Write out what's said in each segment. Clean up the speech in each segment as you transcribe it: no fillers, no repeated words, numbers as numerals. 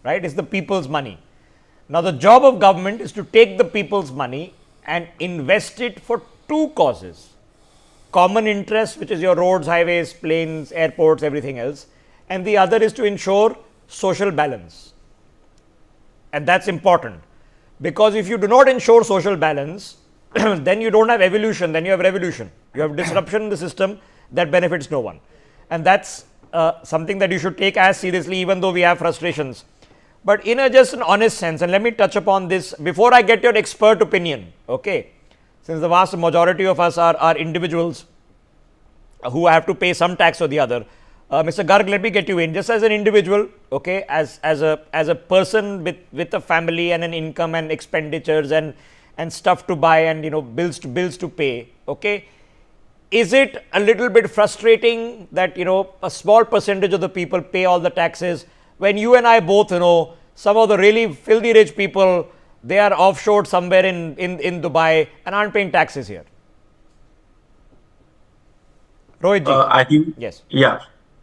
right? It's the people's money. Now, the job of government is to take the people's money and invest it for two causes: common interest, which is your roads, highways, planes, airports, everything else, and the other is to ensure social balance. And that's important, because if you do not ensure social balance, then you don't have evolution, then you have revolution. You have disruption in the system that benefits no one. And that's something that you should take as seriously, even though we have frustrations. But in a just an honest sense, and let me touch upon this before I get your expert opinion, okay? Since the vast majority of us are individuals who have to pay some tax or the other. Mr. Garg, let me get you in. Just as an individual, okay, as a person with a family and an income and expenditures and stuff to buy and bills to pay, okay, is it a little bit frustrating that a small percentage of the people pay all the taxes when you and I both some of the really filthy rich people, they are offshore somewhere in Dubai and aren't paying taxes here? Rohit ji. I think, Yes. yeah,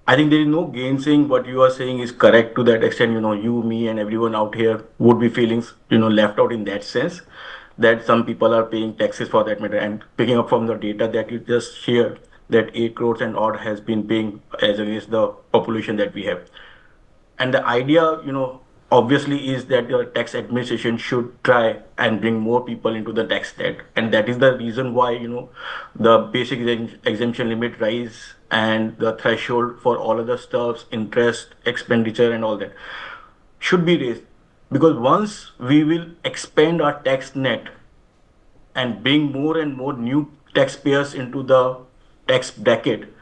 I think there is no gainsaying what you are saying is correct to that extent. You, me, and everyone out here would be feeling, left out in that sense that some people are paying taxes for that matter. And picking up from the data that you just shared, that 8 crores and odd has been paying as against the population that we have. And the idea, obviously is that the tax administration should try and bring more people into the tax debt. And that is the reason why, the basic exemption limit rise and the threshold for all other stuffs, interest, expenditure and all that should be raised. Because once we will expand our tax net and bring more and more new taxpayers into the tax bracket,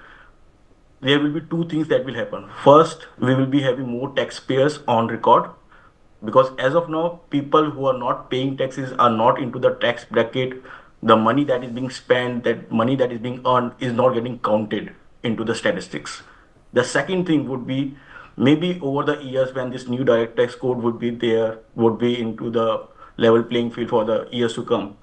there will be two things that will happen. First, we will be having more taxpayers on record, because as of now, people who are not paying taxes are not into the tax bracket. The money that is being spent, that money that is being earned is not getting counted into the statistics. The second thing would be, maybe over the years when this new direct tax code would be there, would be into the level playing field for the years to come.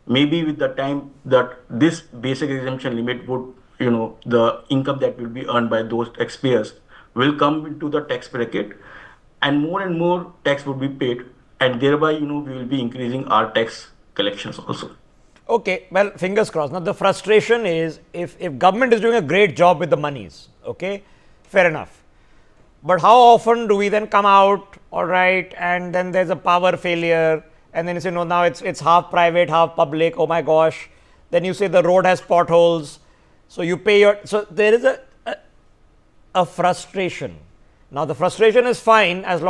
Maybe with the time that this basic exemption limit would, the income that will be earned by those taxpayers will come into the tax bracket, and more tax would be paid, and thereby, we will be increasing our tax collections also. Okay, well, fingers crossed. Now, the frustration is if government is doing a great job with the monies, okay, fair enough. But how often do we then come out, all right, and then there's a power failure, and then you say, no, now it's half private, half public, oh my gosh. Then you say the road has potholes, so you pay your, so there is a frustration. Now, the frustration is fine as long